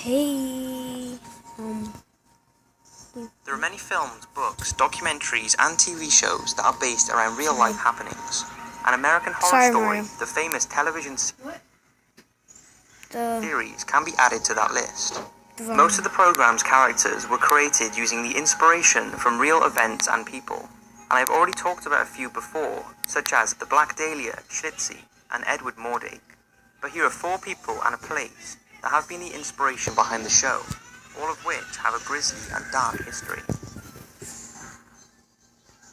Okay. There are many films, books, documentaries, and TV shows that are based around real-life happenings. An American Horror Story, the famous television series, can be added to that list. Most of the program's characters were created using the inspiration from real events and people, and I've already talked about a few before, such as the Black Dahlia, Schlitzie, and Edward Mordake. But here are 4 people and a place that have been the inspiration behind the show, all of which have a grisly and dark history.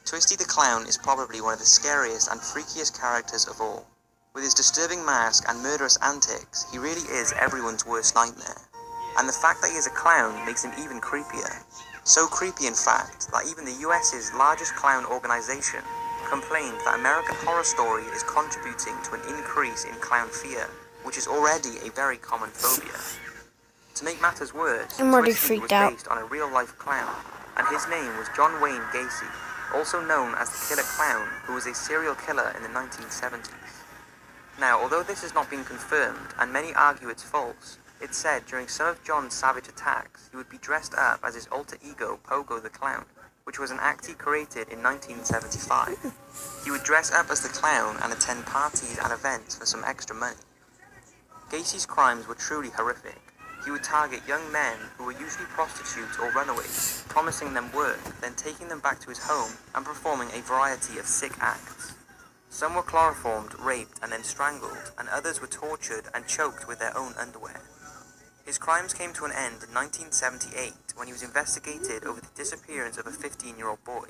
Twisty the Clown is probably one of the scariest and freakiest characters of all. With his disturbing mask and murderous antics, he really is everyone's worst nightmare. And the fact that he is a clown makes him even creepier. So creepy, in fact, that even the US's largest clown organization complained that American Horror Story is contributing to an increase in clown fear, which is already a very common phobia. To make matters worse, Twisty was based on a real-life clown, and his name was John Wayne Gacy, also known as the Killer Clown, who was a serial killer in the 1970s. Now, although this has not been confirmed, and many argue it's false, it's said during some of John's savage attacks, he would be dressed up as his alter ego, Pogo the Clown, which was an act he created in 1975. He would dress up as the clown and attend parties and events for some extra money. Gacy's crimes were truly horrific. He would target young men who were usually prostitutes or runaways, promising them work, then taking them back to his home and performing a variety of sick acts. Some were chloroformed, raped, and then strangled, and others were tortured and choked with their own underwear. His crimes came to an end in 1978 when he was investigated over the disappearance of a 15-year-old boy.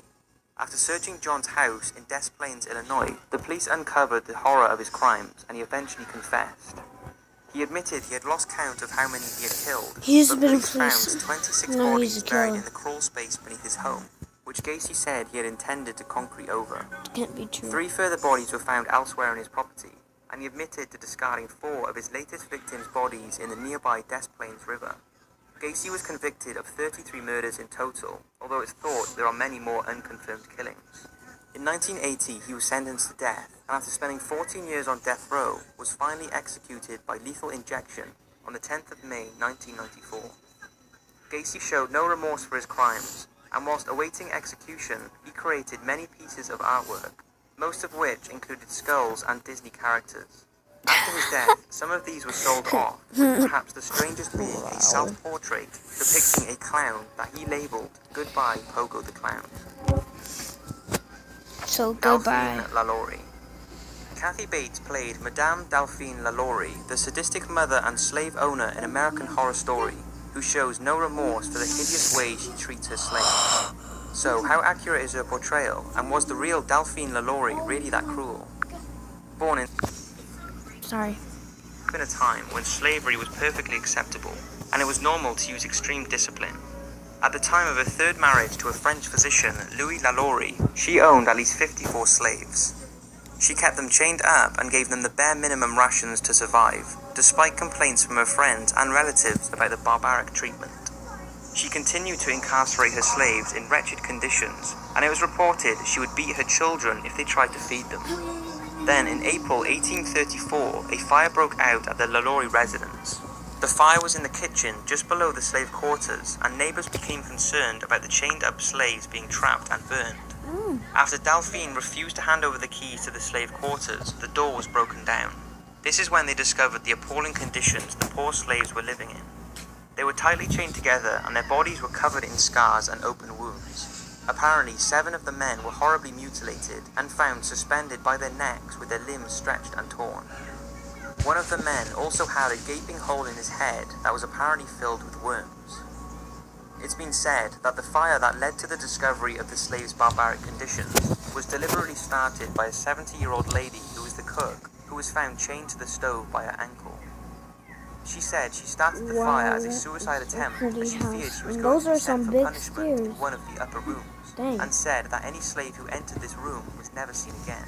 After searching John's house in Des Plaines, Illinois, the police uncovered the horror of his crimes, and he eventually confessed. He admitted he had lost count of how many he had killed, but police found 26 bodies buried in the crawl space beneath his home, which Gacy said he had intended to concrete over. Can't be true. 3 further bodies were found elsewhere on his property, and he admitted to discarding 4 of his latest victims' bodies in the nearby Des Plaines River. Gacy was convicted of 33 murders in total, although it's thought there are many more unconfirmed killings. In 1980, he was sentenced to death, and after spending 14 years on death row, was finally executed by lethal injection on the 10th of May, 1994. Gacy showed no remorse for his crimes, and whilst awaiting execution, he created many pieces of artwork, most of which included skulls and Disney characters. After his death, some of these were sold off, with perhaps the strangest being a self-portrait depicting a clown that he labelled Goodbye Pogo the Clown. So goodbye. Delphine LaLaurie. Kathy Bates played Madame Delphine LaLaurie, the sadistic mother and slave owner in American Horror Story, who shows no remorse for the hideous way she treats her slaves. So, how accurate is her portrayal, and was the real Delphine LaLaurie really that cruel? Born in a time when slavery was perfectly acceptable, and it was normal to use extreme discipline. At the time of her 3rd marriage to a French physician, Louis LaLaurie, she owned at least 54 slaves. She kept them chained up and gave them the bare minimum rations to survive, despite complaints from her friends and relatives about the barbaric treatment. She continued to incarcerate her slaves in wretched conditions, and it was reported she would beat her children if they tried to feed them. Then, in April 1834, a fire broke out at the LaLaurie residence. The fire was in the kitchen just below the slave quarters, and neighbors became concerned about the chained-up slaves being trapped and burned. After Delphine refused to hand over the keys to the slave quarters, the door was broken down. This is when they discovered the appalling conditions the poor slaves were living in. They were tightly chained together, and their bodies were covered in scars and open wounds. Apparently, 7 of the men were horribly mutilated and found suspended by their necks with their limbs stretched and torn. One of the men also had a gaping hole in his head that was apparently filled with worms. It's been said that the fire that led to the discovery of the slaves' barbaric conditions was deliberately started by a 70-year-old lady who was the cook, who was found chained to the stove by her ankle. She said she started the fire as a suicide attempt, as she feared she was going to be sent for punishment in one of the upper rooms, and said that any slave who entered this room was never seen again.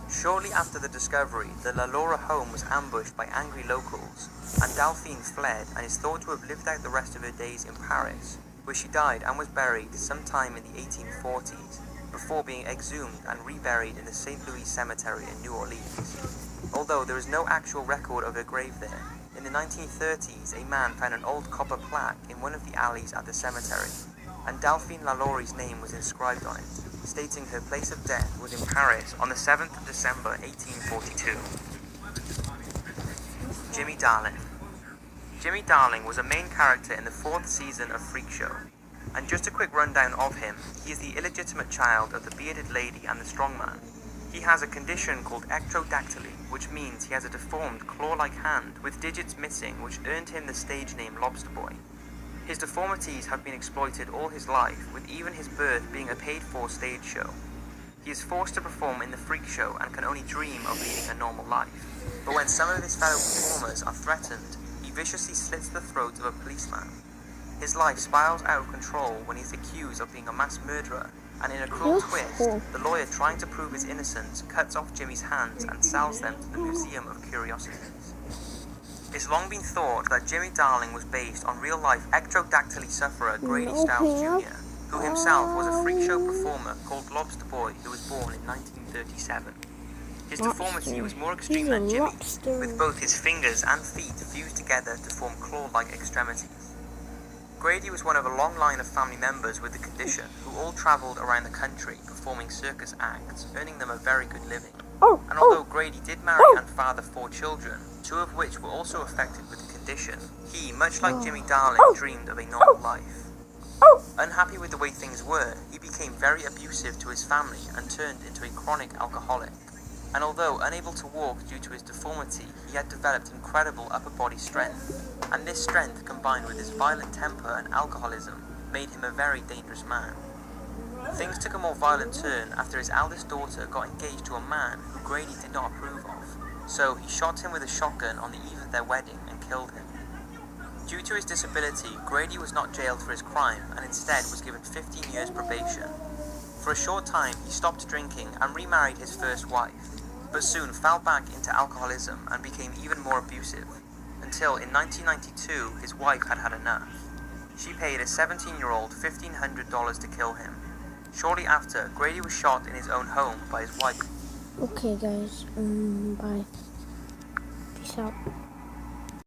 Shortly after the discovery, the LaLaurie home was ambushed by angry locals, and Delphine fled and is thought to have lived out the rest of her days in Paris, where she died and was buried sometime in the 1840s, before being exhumed and reburied in the St. Louis Cemetery in New Orleans. although there is no actual record of her grave there. In the 1930s, a man found an old copper plaque in one of the alleys at the cemetery, and Delphine Lalaury's name was inscribed on it, stating her place of death was in Paris on the 7th of December 1842. Jimmy Darling. Jimmy Darling was a main character in the 4th season of Freak Show, and just a quick rundown of him: he is the illegitimate child of the bearded lady and the strongman. He has a condition called ectrodactyly, which means he has a deformed claw-like hand with digits missing, which earned him the stage name Lobster Boy. His deformities have been exploited all his life, with even his birth being a paid-for stage show. He is forced to perform in the Freak Show and can only dream of leading a normal life. But when some of his fellow performers are threatened, he viciously slits the throat of a policeman. His life spirals out of control when he is accused of being a mass murderer, and in a cruel twist, the lawyer trying to prove his innocence cuts off Jimmy's hands and sells them to the Museum of Curiosities. It's long been thought that Jimmy Darling was based on real-life ectrodactyly sufferer Grady Stiles Jr., who himself was a freak show performer called Lobster Boy, who was born in 1937. His deformity was more extreme than Jimmy, with both his fingers and feet fused together to form claw-like extremities. Grady was one of a long line of family members with the condition, who all travelled around the country performing circus acts, earning them a very good living. And although Grady did marry and father 4 children, 2 of which were also affected with the condition, he, much like Jimmy Darling, dreamed of a normal life. Unhappy with the way things were, he became very abusive to his family and turned into a chronic alcoholic. And although unable to walk due to his deformity, he had developed incredible upper body strength, and this strength combined with his violent temper and alcoholism made him a very dangerous man. Things took a more violent turn after his eldest daughter got engaged to a man who Grady did not approve of, so he shot him with a shotgun on the eve of their wedding and killed him. Due to his disability, Grady was not jailed for his crime and instead was given 15 years probation. For a short time, he stopped drinking and remarried his first wife, but soon fell back into alcoholism and became even more abusive, until in 1992 his wife had had enough. She paid a 17-year-old $1,500 to kill him. Shortly after, Grady was shot in his own home by his wife. Okay guys, bye. Peace out.